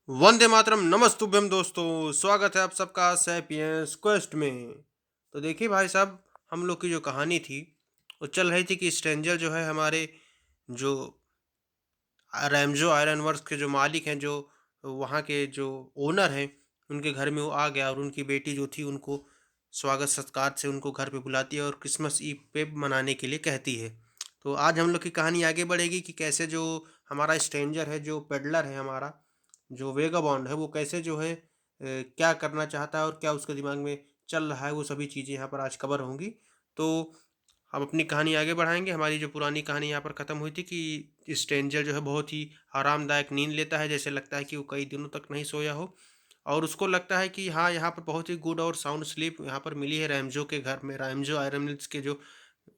वंदे मातरम नमस्तुभ्यम दोस्तों। स्वागत है आप सबका सैपियंस क्वेस्ट में। तो देखिए भाई साहब, हम लोग की जो कहानी थी वो चल रही थी कि स्ट्रेंजर जो है हमारे जो रैमजो आयरन वर्क्स के जो मालिक हैं, जो वहाँ के जो ओनर हैं, उनके घर में वो आ गया और उनकी बेटी जो थी उनको स्वागत सत्कार से उनको घर पे बुलाती है और क्रिसमस ईव पे मनाने के लिए कहती है। तो आज हम लोग की कहानी आगे बढ़ेगी कि कैसे जो हमारा स्ट्रेंजर है, जो पेडलर है हमारा, जो वेगाबॉन्ड है, वो कैसे जो है क्या करना चाहता है और क्या उसके दिमाग में चल रहा है, वो सभी चीज़ें यहाँ पर आज कवर होंगी। तो हम अपनी कहानी आगे बढ़ाएँगे। हमारी जो पुरानी कहानी यहाँ पर ख़त्म हुई थी कि स्ट्रेंजर जो है बहुत ही आरामदायक नींद लेता है, जैसे लगता है कि वो कई दिनों तक नहीं सोया हो और उसको लगता है कि हाँ, यहाँ पर बहुत ही गुड और साउंड स्लीप यहाँ पर मिली है रैमजो के घर में, रैमजो आयरन मिल्स के जो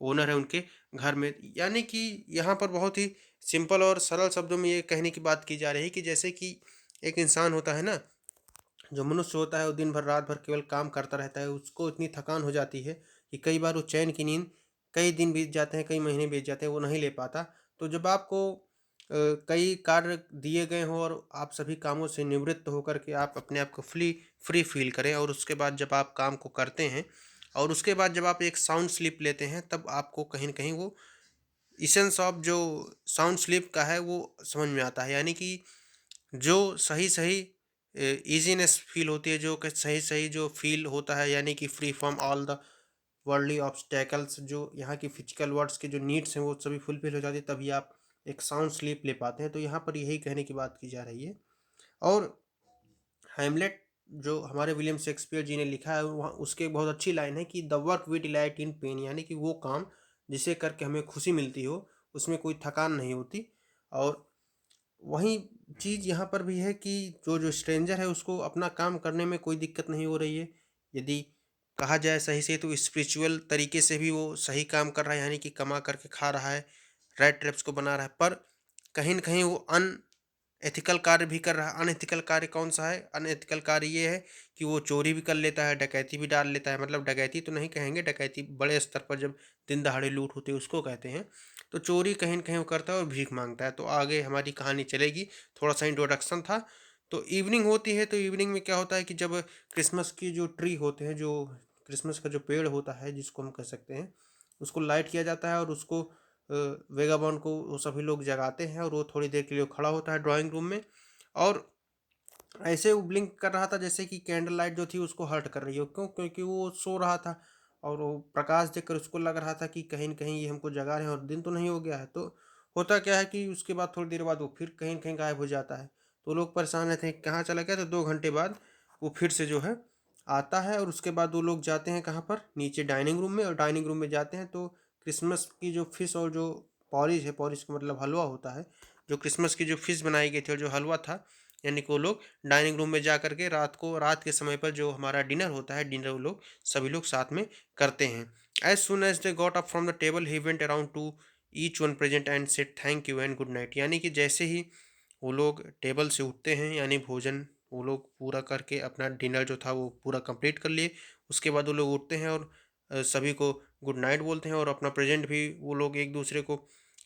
ओनर है उनके घर में। यानी कि यहाँ पर बहुत ही सिंपल और सरल शब्दों में ये कहने की बात की जा रही है कि जैसे कि एक इंसान होता है ना, जो मनुष्य होता है वो दिन भर रात भर केवल काम करता रहता है, उसको इतनी थकान हो जाती है कि कई बार वो चैन की नींद कई दिन बीत जाते हैं, कई महीने बीत जाते हैं, वो नहीं ले पाता। तो जब आपको कई कार्य दिए गए हों और आप सभी कामों से निवृत्त होकर के आप अपने आप को फ्री फ़ील करें और उसके बाद जब आप काम को करते हैं और उसके बाद जब आप एक साउंड स्लीप लेते हैं, तब आपको कहीं न कहीं वो एसेंस ऑफ जो साउंड स्लीप का है वो समझ में आता है। यानी कि जो सही-सही ईज़ीनेस फ़ील होती है, जो कि सही-सही जो फ़ील होता है, यानी कि free from all the worldly obstacles, जो यहाँ की फ़िज़िकल वर्ड्स के जो नीड्स हैं, वो सभी फुलफ़िल हो जाती है, तभी आप एक साउंड स्लीप ले पाते हैं। तो यहाँ पर यही कहने की बात की जा रही है। और हैमलेट जो हमारे विलियम शेक्सपियर जी ने लिखा है, वहाँ उसकी एक बहुत अच्छी लाइन है कि the work we delight in pain, यानी कि वो काम जिसे करके हमें खुशी मिलती हो, उसमें कोई थकान नहीं होती। और वही चीज़ यहाँ पर भी है कि जो स्ट्रेंजर है उसको अपना काम करने में कोई दिक्कत नहीं हो रही है। यदि कहा जाए सही से तो स्पिरिचुअल तरीके से भी वो सही काम कर रहा है, यानी कि कमा करके खा रहा है, रेड ट्रैप्स को बना रहा है। पर कहीं न कहीं वो एथिकल कार्य भी कर रहा है। अनएथिकल कार्य कौन-सा है? अनएथिकल कार्य ये है कि वो चोरी भी कर लेता है, डकैती भी डाल लेता है। मतलब डकैती तो नहीं कहेंगे, डकैती बड़े स्तर पर जब दिन-दहाड़े लूट होती है उसको कहते हैं। तो चोरी कहीं न कहीं वो करता है और भीख माँगता है। तो आगे हमारी कहानी चलेगी, थोड़ा-सा इंट्रोडक्शन था। तो इवनिंग होती है, तो इवनिंग में क्या होता है कि जब क्रिसमस की जो ट्री होते हैं, जो क्रिसमस का जो पेड़ होता है जिसको हम कह सकते हैं, उसको लाइट किया जाता है और उसको वेगाबॉन्ड को वो सभी लोग जगाते हैं और वो थोड़ी देर के लिए खड़ा होता है ड्राइंग रूम में और ऐसे वो ब्लिंक कर रहा था जैसे कि कैंडल लाइट जो थी उसको हर्ट कर रही हो। क्यों? क्योंकि वो सो रहा था और वो प्रकाश देखकर उसको लग रहा था कि कहीं न कहीं ये हमको जगा रहे हैं और दिन तो नहीं हो गया है। तो होता क्या है कि उसके बाद थोड़ी देर बाद वो फिर कहीं न कहीं गायब हो जाता है। तो लोग परेशान रहते हैं, कहाँ चला गया? तो 2 घंटे बाद वो फिर से जो है आता है और उसके बाद वो लोग जाते हैं कहाँ पर? नीचे डाइनिंग रूम में, और डाइनिंग रूम में जाते हैं तो क्रिसमस की जो फ़िश और जो पॉरिज है, पॉरिज का मतलब हलवा होता है, जो क्रिसमस की जो फ़िश बनाई गई थी और जो हलवा था, यानी कि वो लोग डाइनिंग रूम में जा कर के रात के समय पर जो हमारा डिनर होता है, डिनर वो लोग सभी लोग साथ में करते हैं। As soon as they got up from the table he went around two each one present and said thank you and good night. यानी कि जैसे ही वो लोग टेबल से उठते हैं, यानी भोजन वो लोग पूरा करके अपना डिनर जो था वो पूरा कंप्लीट कर लिए, उसके बाद वो लोग उठते हैं और सभी को गुड नाइट बोलते हैं और अपना प्रेजेंट भी वो लोग एक दूसरे को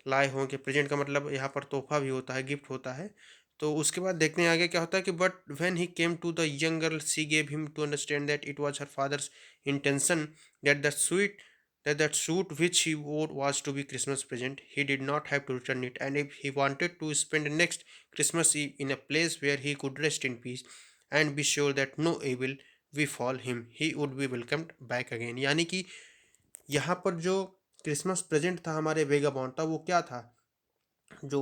लाए होंगे। प्रेजेंट का मतलब यहाँ पर तोहफा भी होता है, गिफ्ट होता है। तो उसके बाद देखते हैं आगे क्या होता है कि but when he came to the young girl she gave him to understand that it was her father's intention that that suit which he wore was to be Christmas present. He did not have to return it, and if he wanted to spend next Christmas Eve in a place where he could rest in peace and be sure that no evil befall him, he would be welcomed back again. यानी कि यहाँ पर जो Christmas present था हमारे vagabond का, वो क्या था? जो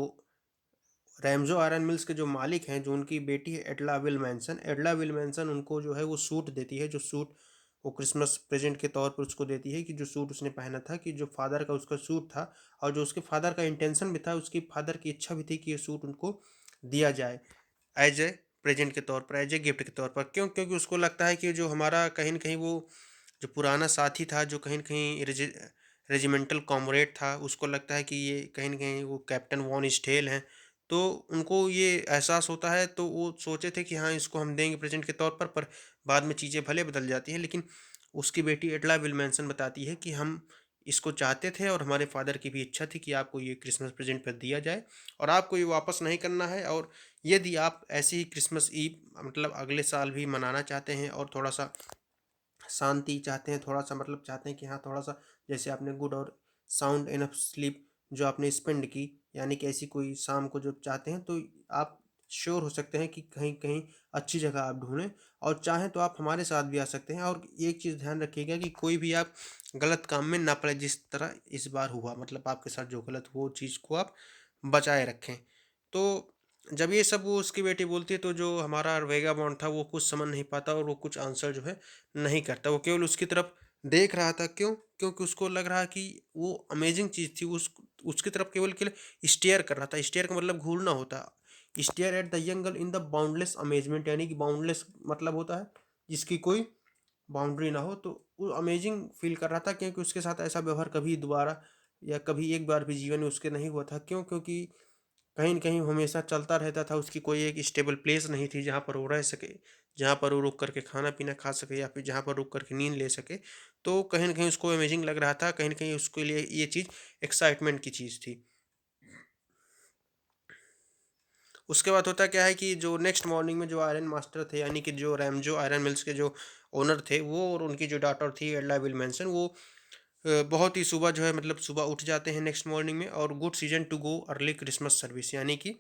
रैमजो आयरन मिल्स के जो मालिक हैं, जो उनकी बेटी है एडला विल मैनसन उनको जो है वो सूट देती है, जो सूट वो क्रिसमस प्रेजेंट के तौर पर उसको देती है, कि जो सूट उसने पहना था, कि जो फादर का उसका सूट था और जो उसके फादर का इंटेंशन भी था, उसकी फादर की इच्छा भी थी कि ये सूट उनको दिया जाए एज ए प्रेजेंट के तौर पर, एज ए गिफ्ट के तौर पर। क्यों? क्योंकि उसको लगता है कि जो हमारा कहीं न कहीं वो जो पुराना साथी था, जो कहीं न कहीं रेजिमेंटल कॉमरेड था, उसको लगता है कि ये कहीं न कहीं वो कैप्टन वॉन स्टेल हैं। तो उनको ये एहसास होता है, तो वो सोचे थे कि हाँ, इसको हम देंगे प्रेज़ेंट के तौर पर बाद में चीज़ें भले बदल जाती हैं, लेकिन उसकी बेटी एडला विल्मैंसन बताती है कि हम इसको चाहते थे और हमारे फ़ादर की भी इच्छा थी कि आपको ये क्रिसमस प्रेज़ेंट पर दिया जाए और आपको ये वापस नहीं करना है, और यदि आप ऐसे ही क्रिसमस ईव मतलब अगले साल भी मनाना चाहते हैं और थोड़ा-सा शांति चाहते हैं, थोड़ा-सा मतलब चाहते हैं कि हाँ, थोड़ा-सा जैसे आपने गुड और साउंड इनफ स्लीप जो आपने स्पेंड की, यानी कि ऐसी कोई शाम को जब चाहते हैं, तो आप श्योर हो सकते हैं कि कहीं-कहीं अच्छी जगह आप ढूँढें और चाहें तो आप हमारे साथ भी आ सकते हैं। और एक चीज़ ध्यान रखिएगा कि कोई भी आप गलत काम में ना पड़े, जिस तरह इस बार हुआ, मतलब आपके साथ जो गलत हुआ, वो चीज़ को आप बचाए रखें। तो जब ये सब वो उसकी बेटी बोलती है, तो जो हमारा वेगाबॉन्ड था वो कुछ समझ नहीं पाता और वो कुछ आंसर जो है नहीं करता। वो केवल उसकी तरफ देख रहा था। क्यों? क्योंकि उसको लग रहा कि वो अमेज़िंग चीज़ थी। उसकी तरफ केवल स्टेयर कर रहा था। स्टेयर का मतलब घूरना होता है। Stare at the young girl in the boundless amazement, यानी कि बाउंडलेस मतलब होता है जिसकी कोई बाउंड्री ना हो। तो वो अमेज़िंग फ़ील कर रहा था, क्योंकि उसके साथ ऐसा व्यवहार कभी दोबारा या कभी एक बार भी जीवन में उसके नहीं हुआ था। क्यों? क्योंकि कहीं न कहीं वो हमेशा चलता रहता था, उसकी कोई एक स्टेबल प्लेस नहीं थी जहाँ पर वो रह सके, जहाँ पर वो रुक कर के खाना-पीना खा सके या फिर जहाँ पर रुक कर के नींद ले सके। तो कहीं न कहीं उसको अमेज़िंग लग रहा था, कहीं न कहीं उसके लिए ये चीज़ एक्साइटमेंट की चीज़ थी। उसके बाद होता क्या है कि जो नेक्स्ट मॉर्निंग में जो आयरन मास्टर थे, यानी कि जो रैमजो आयरन मिल्स के जो ओनर थे, वो और उनकी जो डॉटर थी एल्डा विल्मेंसन, वो बहुत ही सुबह जो है मतलब सुबह उठ जाते हैं नेक्स्ट मॉर्निंग में और good season to go early Christmas service, यानी कि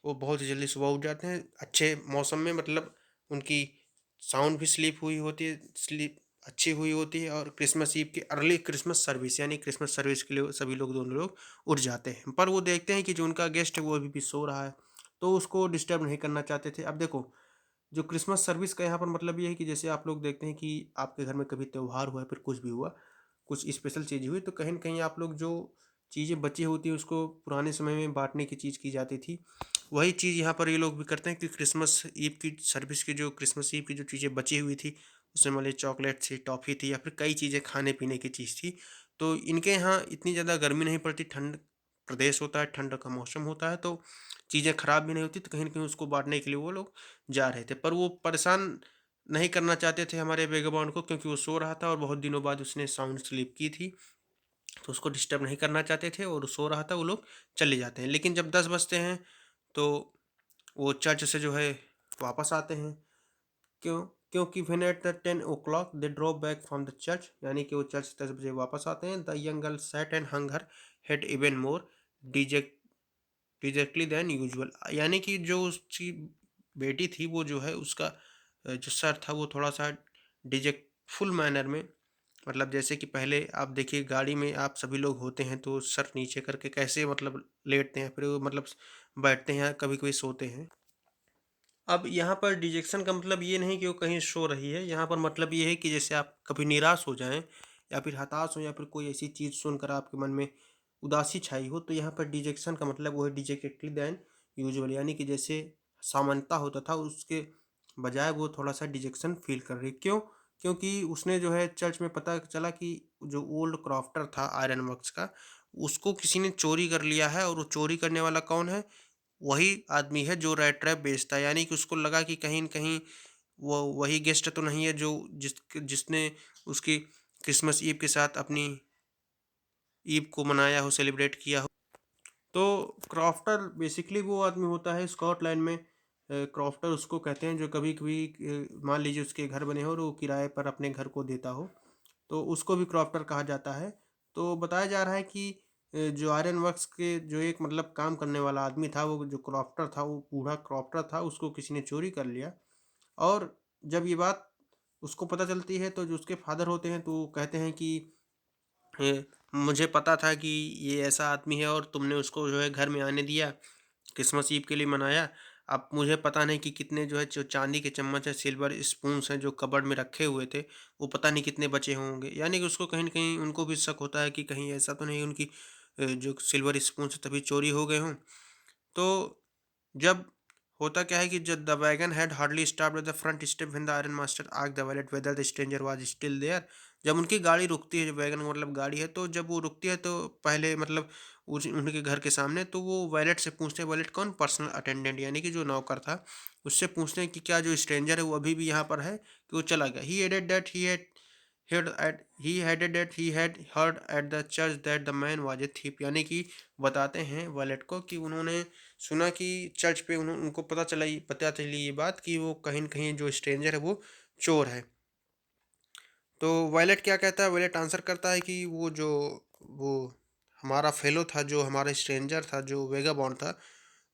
वो बहुत ही जल्दी सुबह उठ जाते हैं, अच्छे मौसम में, मतलब उनकी साउंड भी स्लीप हुई होती है, स्लीप अच्छी हुई होती है और क्रिसमस ईव की अर्ली क्रिसमस सर्विस, यानी क्रिसमस सर्विस के लिए सभी लोग दोनों लोग उठ जाते हैं। पर वो देखते हैं कि जो उनका गेस्ट है वो अभी भी सो रहा है, तो उसको डिस्टर्ब नहीं करना चाहते थे। अब देखो, जो क्रिसमस सर्विस का यहाँ पर मतलब ये है कि जैसे आप लोग देखते हैं कि आपके घर में कभी त्योहार हुआ, फिर कुछ भी हुआ, कुछ स्पेशल चीज़ हुई, तो कहीं न कहीं आप लोग जो चीज़ें बची होती हैं उसको पुराने समय में बाँटने की चीज़ की जाती थी। वही चीज़ यहाँ पर ये लोग भी करते हैं कि क्रिसमस ईव की सर्विस की जो क्रिसमस ईव की जो चीज़ें बची हुई थी, उसमें मान लीजिए चॉकलेट थी, टॉफ़ी थी या फिर कई चीज़ें खाने-पीने की चीज़ थी। तो इनके यहाँ इतनी ज़्यादा गर्मी नहीं पड़ती, ठंड प्रदेश होता है, ठंड का मौसम होता है, तो चीज़ें खराब भी नहीं होती, तो कहीं न कहीं उसको बाँटने के लिए वो लोग जा रहे थे। पर वो परेशान नहीं करना चाहते थे हमारे वेगबॉन्ड को, क्योंकि वो सो रहा था और बहुत दिनों बाद उसने साउंड स्लीप की थी, तो उसको डिस्टर्ब नहीं करना चाहते थे और सो रहा था, वो लोग चले जाते हैं। लेकिन जब 10 बजते हैं, तो वो चर्च से जो है वापस आते हैं। क्यों? क्योंकि when at the 10 o'clock they drop back from the church, यानी कि वो चर्च से 10 बजे वापस आते हैं। The young girl sat and hung her head even more deject dejectedly than usual, यानी कि जो उसकी बेटी थी, वो जो है उसका जो सर था वो थोड़ा-सा डिजेक्टफुल मैनर में, मतलब जैसे कि पहले आप देखिए गाड़ी में आप सभी लोग होते हैं तो सर नीचे करके कैसे मतलब लेटते हैं, फिर वो मतलब बैठते हैं, कभी-कभी सोते हैं। अब यहाँ पर डिजेक्शन का मतलब ये नहीं कि वो कहीं सो रही है, यहाँ पर मतलब ये है कि जैसे आप कभी निराश हो जाएँ या फिर हताश हो या फिर कोई ऐसी चीज़ सुनकर आपके मन में उदासी छाई हो, तो यहाँ पर डिजेक्शन का मतलब वो है डिजेक्टेडली देन यूजुअल, यानी कि जैसे सामान्यतः होता था उसके बजाय वो थोड़ा-सा डिजेक्शन फ़ील कर रही है। क्यों? क्योंकि उसने जो है चर्च में पता चला कि जो ओल्ड क्रॉफ्टर था आयरन वर्क्स का, उसको किसी ने चोरी कर लिया है और वो चोरी करने वाला कौन है? वही आदमी है जो रेड ट्रैप बेचता है, यानी कि उसको लगा कि कहीं न कहीं वो वही गेस्ट तो नहीं है जो जिसने उसकी क्रिसमस ईव के साथ अपनी ईव को मनाया हो, सेलिब्रेट किया हो। तो क्रॉफ्टर बेसिकली वो आदमी होता है स्कॉटलैंड में, क्रॉफ्टर उसको कहते हैं जो कभी-कभी मान लीजिए उसके घर बने हों और वो किराए पर अपने घर को देता हो, तो उसको भी क्रॉफ्टर कहा जाता है। तो बताया जा रहा है कि जो आयरन वर्क्स के जो एक मतलब काम करने वाला आदमी था, वो जो क्रॉफ्टर था, वो बूढ़ा क्रॉफ्टर था, उसको किसी ने चोरी कर लिया। और जब ये बात उसको पता चलती है, तो जो उसके फादर होते हैं, तो वो कहते हैं कि मुझे पता था कि ये ऐसा आदमी है और तुमने उसको जो है घर में आने दिया, क्रिसमस ईव के लिए मनाया। अब मुझे पता नहीं कि कितने जो है जो चांदी के चम्मच है, सिल्वर स्पून्स हैं जो कबर्ड में रखे हुए थे, वो पता नहीं कितने बचे होंगे। यानी कि उसको कहीं न कहीं उनको भी शक होता है कि कहीं ऐसा तो नहीं उनकी जो सिल्वर स्पून्स तभी चोरी हो गए हों। तो जब होता क्या है कि जब the wagon had hardly stopped at the front step when the iron master asked the valet whether the stranger was still there. जब उनकी गाड़ी रुकती है, जो वैगन का मतलब गाड़ी है, तो जब वो रुकती है तो पहले मतलब उनके घर के सामने, तो वो वैलेट से पूछते हैं, वैलेट कौन? पर्सनल अटेंडेंट, यानी कि जो नौकर था, उससे पूछते हैं कि क्या जो स्ट्रेंजर है वो अभी भी यहाँ पर है कि वो चला गया। He added that he added that he had heard at the church that the man was a thief, यानी कि बताते हैं वॉलेट को कि उन्होंने सुना कि चर्च पे उनको पता चली ये बात कि वो कहीं न कहीं जो स्ट्रेंजर है वो चोर है। तो वायलेट क्या कहता है? वायलेट आंसर करता है कि वो हमारा फेलो था, जो हमारा स्ट्रेंजर था, जो वेगाबॉन्ड था,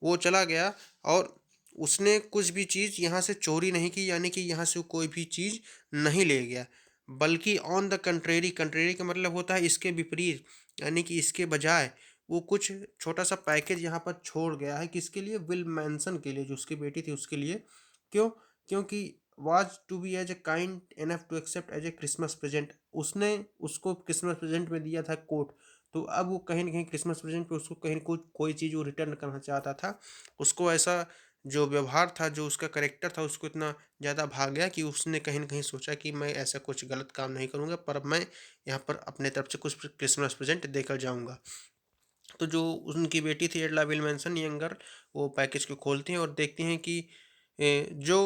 वो चला गया और उसने कुछ भी चीज़ यहाँ से चोरी नहीं की, यानी कि यहाँ से वो कोई भी चीज़ नहीं ले गया। बल्कि ऑन द कंट्रेरी, कंट्रेरी का मतलब होता है इसके विपरीत, यानी कि इसके बजाय वो कुछ छोटा-सा पैकेज यहाँ पर छोड़ गया है, किसके लिए? विल मैनसन के लिए, जो उसकी बेटी थी उसके लिए। क्यों? क्योंकि was to be as a kind enough to accept as a Christmas present. उसने उसको क्रिसमस प्रेज़ेंट में दिया था कोट, तो अब वो कहीं न कहीं क्रिसमस प्रेज़ेंट पे उसको कहीं कोई कोई चीज़ वो रिटर्न करना चाहता था। उसको ऐसा जो व्यवहार था, जो उसका कैरेक्टर था, उसको इतना ज़्यादा भा गया कि उसने कहीं न कहीं सोचा कि मैं ऐसा कुछ गलत काम नहीं करूँगा, पर मैं यहाँ पर अपने तरफ से कुछ क्रिसमस प्रेज़ेंट देकर जाऊँगा। तो जो उनकी बेटी थी एडला विल्मनसन यंगर, वो पैकेज को खोलती हैं और देखती हैं कि जो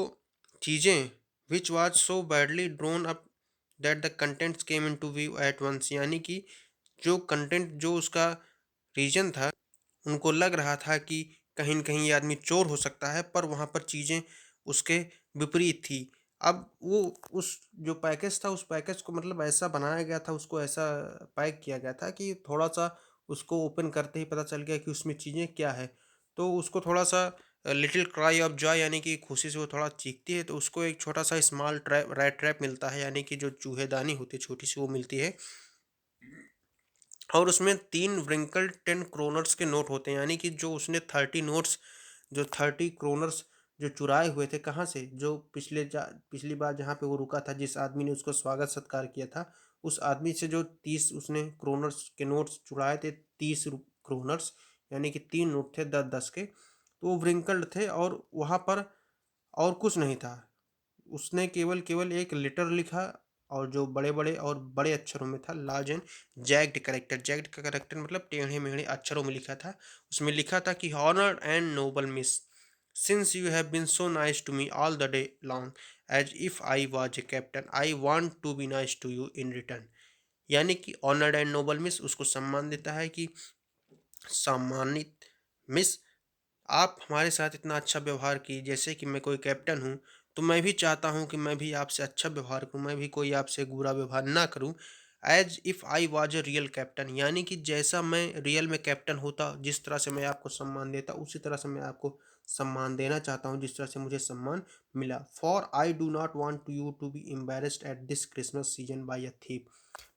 चीज़ें which was so badly drawn up that the contents came into view at once, यानी कि जो कंटेंट, जो उसका रीजन था, उनको लग रहा था कि कहीं न कहीं ये आदमी चोर हो सकता है, पर वहाँ पर चीज़ें उसके विपरीत थी। अब वो उस जो पैकेज था, उस पैकेज को मतलब ऐसा बनाया गया था, उसको ऐसा पैक किया गया था कि थोड़ा-सा उसको ओपन करते ही पता चल गया कि उसमें चीज़ें क्या है। तो उसको थोड़ा-सा लिटिल क्राई ऑफ जॉय, यानी कि खुशी से वो थोड़ा चीखती है, तो उसको एक छोटा-सा स्मॉल ट्रैप, रैट ट्रैप मिलता है, यानी कि जो चूहेदानी होती है छोटी-सी, वो मिलती है। और उसमें 3 व्रिंकल्ड 10 क्रोनर्स के नोट होते हैं, यानी कि जो उसने 30 नोट्स, जो 30 क्रोनर्स जो चुराए हुए थे, कहाँ से? जो पिछली बार जहाँ पे वो रुका था, जिस आदमी ने उसको स्वागत-सत्कार किया था, उस आदमी से जो 30 उसने क्रोनर्स के नोट्स चुराए थे, 30 क्रोनर्स, यानी कि 3 नोट थे 10-10 के, तो वो व्रिंकल्ड थे और वहाँ पर और कुछ नहीं था। उसने केवल केवल एक लेटर लिखा, और जो बड़े-बड़े और बड़े अक्षरों में था, लार्ज एंड जैग्ड कैरेक्टर, जैग्ड का कैरेक्टर मतलब टेढ़े-मेढ़े अक्षरों में लिखा था। उसमें लिखा था कि honoured and noble miss, since you have been so nice to me all the day long, as if I was a captain, I want to be nice to you in return. यानी कि honoured and noble miss उसको सम्मान देता है कि सम्मानित miss, आप हमारे साथ इतना अच्छा व्यवहार की, जैसे कि मैं कोई कैप्टन हूँ, तो मैं भी चाहता हूँ कि मैं भी आपसे अच्छा व्यवहार करूँ, मैं भी कोई आपसे बुरा व्यवहार ना करूँ। As if I was a real captain, यानी कि जैसा मैं रियल में कैप्टन होता, जिस तरह से मैं आपको सम्मान देता, उसी तरह से मैं आपको सम्मान देना चाहता हूँ, जिस तरह से मुझे सम्मान मिला। For I do not want you to be embarrassed at this Christmas season by a thief.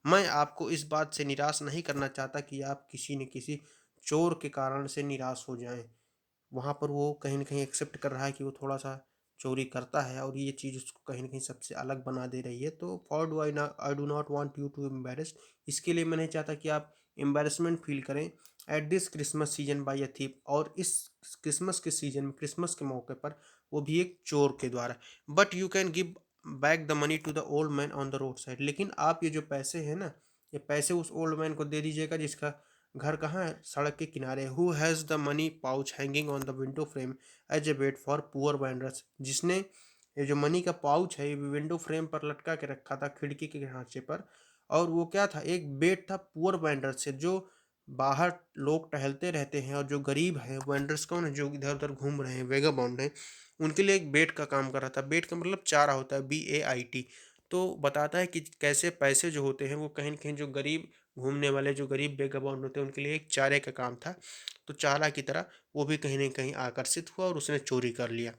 मैं आपको इस बात से निराश नहीं करना चाहता कि आप किसी न किसी चोर के कारण से निराश हो जाएँ। वहाँ पर वो कहीं न कहीं एक्सेप्ट कर रहा है कि वो थोड़ा-सा चोरी करता है, और ये चीज़ उसको कहीं न कहीं सबसे अलग बना दे रही है। तो for do I do not want you to embarrassed, इसके लिए मैं नहीं चाहता कि आप एम्बैरेसमेंट फ़ील करें at this Christmas season by a thief, और इस क्रिसमस के सीज़न में, क्रिसमस के मौके पर, वो भी एक चोर के द्वारा। But you can give back the money to the old man on the road side, लेकिन आप ये जो पैसे हैं ना, ये पैसे उस ओल्ड मैन को दे दीजिएगा जिसका घर कहाँ है? सड़क के किनारे। Who has the money pouch hanging on the window frame as a bait for poor vendors, जिसने ये जो मनी का पाउच है, ये विंडो फ्रेम पर लटका के रखा था, खिड़की के ढांचे पर। और वो क्या था? एक बेट था पुअर वेंडर्स से, जो बाहर लोग टहलते रहते हैं और जो गरीब हैं, वेंडर्स कौन है? जो इधर उधर घूम रहे हैं, वेगाबाउंड हैं, उनके लिए एक बेट का काम कर रहा था। बेट का मतलब चारा होता है, BAIT। तो बताता है कि कैसे पैसे जो होते हैं वो कहीं न कहीं जो गरीब घूमने वाले, जो गरीब बेगबॉन्ड होते हैं, उनके लिए एक चारे का काम था। तो चारा की तरह वो भी कहीं न कहीं आकर्षित हुआ और उसने चोरी कर लिया।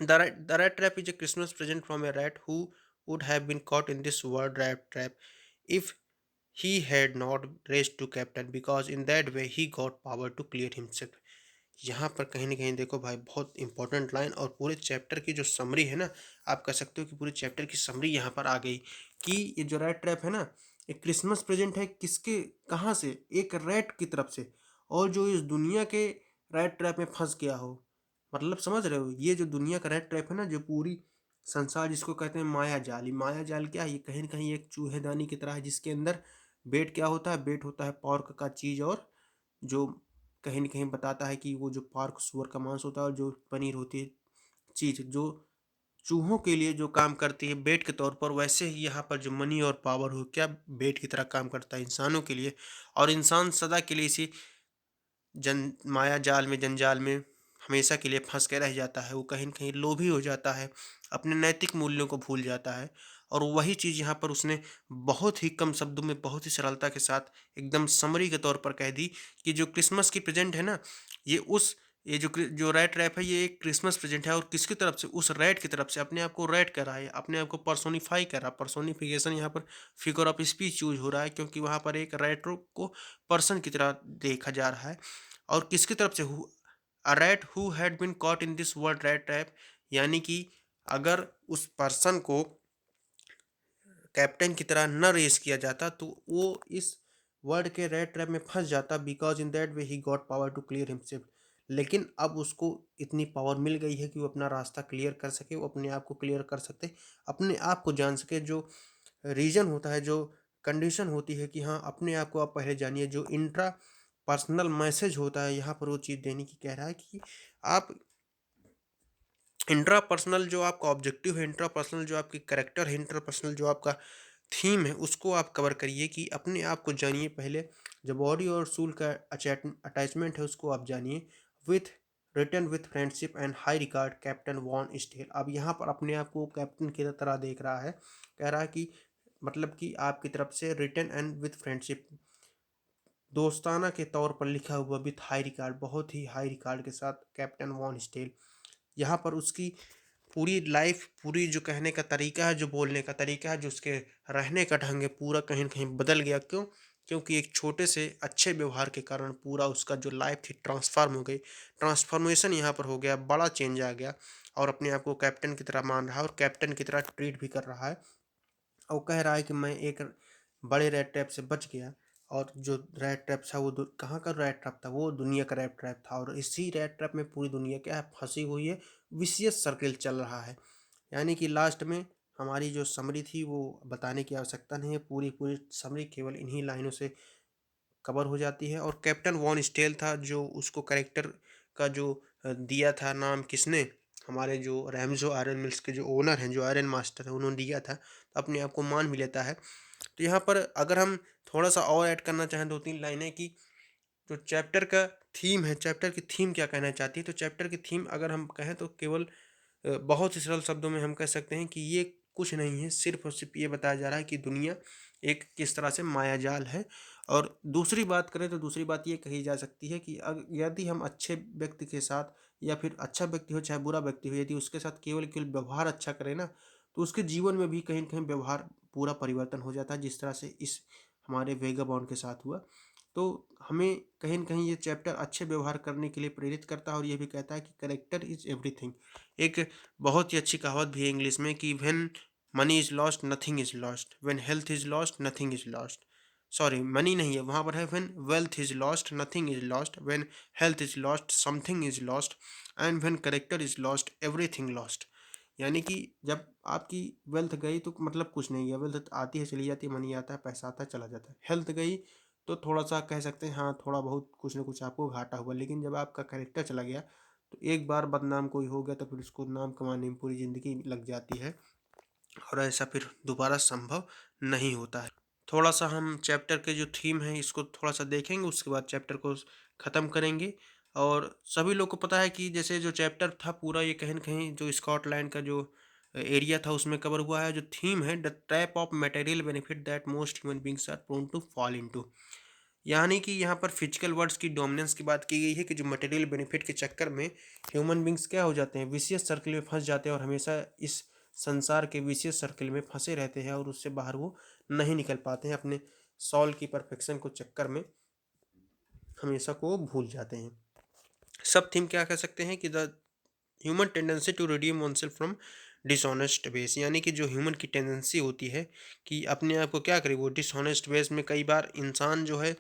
The rat trap is a Christmas present from a rat who would have been caught in this word rat trap if he had not raised to captain, because in that way he got power to clear himself। यहाँ पर कहीं न कहीं देखो भाई, बहुत important line, और पूरे चैप्टर की जो समरी है ना, आप कह सकते हो कि पूरे चैप्टर की समरी यहाँ पर आ गई कि ये जो रैट ट्रैप है ना, एक क्रिसमस प्रेजेंट है किसके, कहाँ से? एक रैट की तरफ से, और जो इस दुनिया के रैट ट्रैप में फंस गया हो, मतलब समझ रहे हो? ये जो दुनिया का रैट ट्रैप है ना, जो पूरी संसार जिसको कहते हैं माया जाल, ये माया जाल क्या है? ये कहीं न कहीं एक चूहेदानी की तरह है, जिसके अंदर बेट क्या होता है? बेट होता है पोर्क का चीज़, और जो कहीं न कहीं बताता है कि वो जो पोर्क सूअर का मांस होता है, और जो पनीर होती है चीज़, जो चूहों के लिए जो काम करती है बेट के तौर पर, वैसे ही यहाँ पर जो मनी और पावर हो, क्या बेट की तरह काम करता है इंसानों के लिए, और इंसान सदा के लिए इसी माया जाल में, जंजाल में हमेशा के लिए फँस के रह जाता है। वो कहीं न कहीं लोभी हो जाता है, अपने नैतिक मूल्यों को भूल जाता है और वही चीज़ यहाँ पर उसने बहुत ही कम शब्दों में, बहुत ही सरलता के साथ एकदम समरी के तौर पर कह दी कि जो क्रिसमस की प्रेज़ेंट है ना, ये उस ये जो रैट रैप है, ये एक क्रिसमस प्रेज़ेंट है और किसकी तरफ से? उस रैट की तरफ से। अपने आप को रैट कह रहा है, अपने आप को पर्सोनिफ़ाई कर रहा है। पर्सोनिफ़िकेशन यहाँ पर फ़िगर ऑफ स्पीच यूज़ हो रहा है क्योंकि वहाँ पर एक रैटरो को पर्सन की तरह देखा जा रहा है। और किसकी तरफ से? A rat who had been caught in this world rat trap, यानी कि अगर उस पर्सन को कैप्टन की तरह न रेस किया जाता तो वो इस वर्ल्ड के रैट ट्रैप में फंस जाता, because in that way he got power to clear himself. लेकिन अब उसको इतनी पावर मिल गई है कि वो अपना रास्ता क्लियर कर सके, वो अपने आप को क्लियर कर सकते, अपने आप को जान सके। जो रीजन होता है, जो कंडीशन होती है कि हाँ, अपने आप को आप पहले जानिए, जो इंट्रा पर्सनल मैसेज होता है, यहाँ पर वो चीज़ देने की कह रहा है कि आप इंट्रापर्सनल जो आपका ऑब्जेक्टिव है, इंट्रापर्सनल जो आपकी कैरेक्टर है, इंट्रापर्सनल जो आपका थीम है, उसको आप कवर करिए कि अपने आप को जानिए पहले। जो बॉडी और सोल का अटैचमेंट है, उसको आप जानिए। With return with friendship and high regard captain von Stahle. अब यहाँ पर अपने आप को कैप्टन की तरह देख रहा है, कह रहा है कि मतलब कि आपकी तरफ से रिटर्न एंड विथ फ्रेंडशिप, दोस्ताना के तौर पर लिखा हुआ, विथ हाई रिगार्ड, बहुत ही हाई रिगार्ड के साथ कैप्टन वॉन स्टेल। यहाँ पर उसकी पूरी लाइफ, पूरी जो कहने का तरीका है, जो बोलने का तरीका है, जो उसके रहने का ढंग है, पूरा कहीं न कहीं बदल गया। क्यों? क्योंकि एक छोटे से अच्छे व्यवहार के कारण पूरा उसका जो लाइफ थी ट्रांसफ़ॉर्म हो गई। ट्रांसफ़ॉर्मेशन यहाँ पर हो गया, बड़ा चेंज आ गया और अपने आप को कैप्टन की तरह मान रहा है और कैप्टन की तरह ट्रीट भी कर रहा है। और कह रहा है कि मैं एक बड़े रैट ट्रैप से बच गया। और जो रैट ट्रैप था वो कहाँ का रैट ट्रैप था? वो दुनिया का रैट ट्रैप था और इसी रैट ट्रैप में पूरी दुनिया क्या है, फंसी हुई है। विशियस सर्किल चल रहा है। यानी कि लास्ट में हमारी जो समरी थी वो बताने की आवश्यकता नहीं है, पूरी पूरी समरी केवल इन्हीं लाइनों से कवर हो जाती है। और कैप्टन वॉन स्टेल था जो उसको कैरेक्टर का जो दिया था नाम, किसने? हमारे जो रैमजो आयरन मिल्स के जो ओनर हैं, जो आयरन मास्टर है, उन्होंने दिया था, तो अपने आप को मान भी लेता है। तो यहाँ पर अगर हम थोड़ा सा और ऐड करना चाहें, दो तीन लाइनें, कि जो चैप्टर का थीम है, चैप्टर की थीम क्या कहना चाहती है, तो चैप्टर की थीम अगर हम कहें तो केवल बहुत ही सरल शब्दों में हम कह सकते हैं कि ये कुछ नहीं है, सिर्फ और सिर्फ ये बताया जा रहा है कि दुनिया एक किस तरह से मायाजाल है। और दूसरी बात करें तो दूसरी बात ये कही जा सकती है कि यदि हम अच्छे व्यक्ति के साथ, या फिर अच्छा व्यक्ति हो चाहे बुरा व्यक्ति हो, यदि उसके साथ केवल केवल व्यवहार अच्छा करें ना, तो उसके जीवन में भी कहीं न कहीं व्यवहार पूरा परिवर्तन हो जाता है, जिस तरह से इस हमारे वेगाबॉन्ड के साथ हुआ। तो हमें कहीं न कहीं ये चैप्टर अच्छे व्यवहार करने के लिए प्रेरित करता है और ये भी कहता है कि कैरेक्टर इज़ एवरीथिंग। एक बहुत ही अच्छी कहावत भी है इंग्लिश में कि when money is lost nothing is lost, when health is lost nothing is lost. Sorry, money नहीं है, वहाँ पर है when wealth is lost nothing is lost, when health is lost something is lost, and when character is lost everything lost. यानी कि जब आपकी wealth गई तो मतलब कुछ नहीं है, वेल्थ आती है चली जाती है, मनी आता है पैसा आता है चला जाता है। हेल्थ गई तो थोड़ा-सा कह सकते हैं हाँ, थोड़ा बहुत कुछ न कुछ आपको घाटा हुआ, लेकिन जब आपका कैरेक्टर चला गया, तो एक बार बदनाम कोई हो गया तो फिर उसको नाम कमाने में पूरी ज़िंदगी लग जाती है और ऐसा फिर दोबारा संभव नहीं होता है। थोड़ा-सा हम चैप्टर के जो थीम है इसको थोड़ा-सा देखेंगे, उसके बाद चैप्टर को ख़त्म करेंगे। और सभी लोग को पता है कि जैसे जो चैप्टर था पूरा, ये कहीं न कहीं जो स्कॉटलैंड का जो एरिया था उसमें कवर हुआ है। जो थीम है, the trap of material benefit that most human beings are prone to fall into. यानी कि यहाँ पर फिजिकल वर्ड्स की डोमिनेंस की बात की गई है कि जो मटेरियल बेनिफिट के चक्कर में ह्यूमन बींग्स क्या हो जाते हैं, विशियस सर्किल में फंस जाते हैं और हमेशा इस संसार के विशियस सर्किल में फंसे रहते हैं और उससे बाहर वो नहीं निकल पाते हैं। अपने सॉल की परफेक्शन को चक्कर में हमेशा को वो भूल जाते हैं। सब थीम क्या कह सकते हैं कि the human tendency to redeem oneself from dishonest ways, यानी कि जो ह्यूमन की टेंडेंसी होती है कि अपने आप को क्या करे, वो डिसऑनेस्ट वेज में कई बार इंसान जो है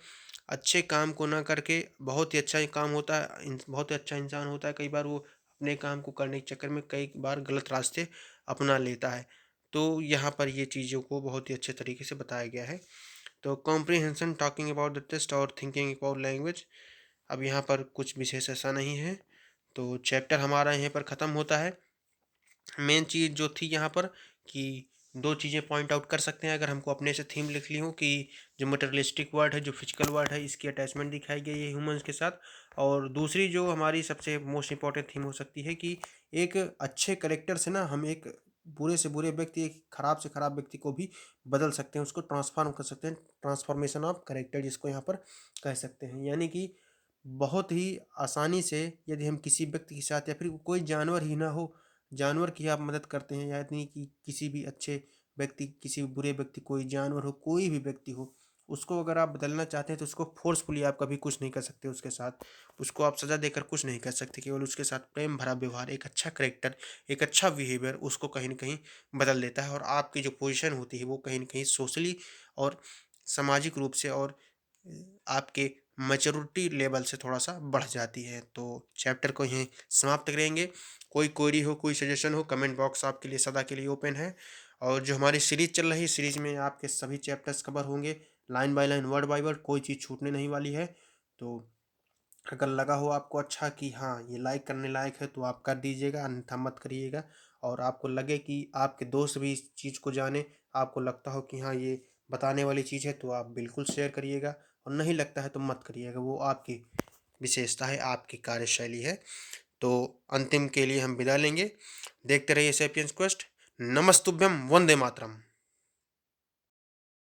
अच्छे काम को ना करके, बहुत ही अच्छा ही काम होता है, बहुत ही अच्छा इंसान होता है, कई बार वो अपने काम को करने के चक्कर में कई बार गलत रास्ते अपना लेता है। तो यहाँ पर ये चीज़ों को बहुत ही अच्छे तरीके से बताया गया है। तो comprehension talking about the test और थिंकिंग अबाउट लैंग्वेज, अब यहाँ पर कुछ विशेष ऐसा नहीं है। तो चैप्टर हमारा यहीं पर ख़त्म होता है। मेन चीज़ जो थी यहाँ पर कि दो चीज़ें पॉइंट आउट कर सकते हैं अगर हमको अपने से थीम लिख ली हो, कि जो मटेरियलिस्टिक वर्ड है, जो फिजिकल वर्ड है, इसकी अटैचमेंट दिखाई गई है ह्यूमंस के साथ। और दूसरी जो हमारी सबसे मोस्ट इम्पॉर्टेंट थीम हो सकती है कि एक अच्छे करेक्टर से ना हम एक बुरे से बुरे व्यक्ति, एक खराब से खराब व्यक्ति को भी बदल सकते हैं, उसको ट्रांसफॉर्म कर सकते हैं। ट्रांसफॉर्मेशन ऑफ करेक्टर जिसको यहाँ पर कह सकते हैं, यानी कि बहुत ही आसानी से यदि हम किसी व्यक्ति के साथ या फिर कोई जानवर ही ना हो, जानवर की आप मदद करते हैं, यानी कि किसी भी अच्छे व्यक्ति, किसी बुरे व्यक्ति, कोई जानवर हो, कोई भी व्यक्ति हो, उसको अगर आप बदलना चाहते हैं तो उसको फोर्सफुली आप कभी कुछ नहीं कर सकते उसके साथ, उसको आप सज़ा देकर कुछ नहीं कर सकते। केवल उसके साथ प्रेम भरा व्यवहार, एक अच्छा करैक्टर, एक अच्छा बिहेवियर उसको कहीं न कहीं बदल देता है और आपकी जो पोज़ीशन होती है वो कहीं न कहीं सोशली और सामाजिक रूप से और आपके मैच्योरिटी लेवल से थोड़ा-सा बढ़ जाती है। तो चैप्टर को यहीं समाप्त करेंगे। कोई क्वेरी हो, कोई सजेशन हो, कमेंट बॉक्स आपके लिए सदा के लिए ओपन है। और जो हमारी सीरीज़ चल रही है, सीरीज़ में आपके सभी चैप्टर्स कवर होंगे, line by line, word by word, कोई चीज़ छूटने नहीं वाली है। तो अगर लगा हो आपको अच्छा कि हाँ, ये लाइक करने लायक है तो आप कर दीजिएगा, अन्यथा मत करिएगा। और आपको लगे कि आपके दोस्त भी इस चीज़ को जाने, आपको लगता हो कि हाँ, ये बताने वाली चीज़ है तो आप बिल्कुल शेयर करिएगा, और नहीं लगता है तो मत करिएगा। वो आपकी विशेषता है, आपकी कार्यशैली है। तो अंतिम के लिए हम विदा लेंगे। देखते रहिए सैपियंस क्वेस्ट। नमस्तुभ्यम, वंदे मातरम।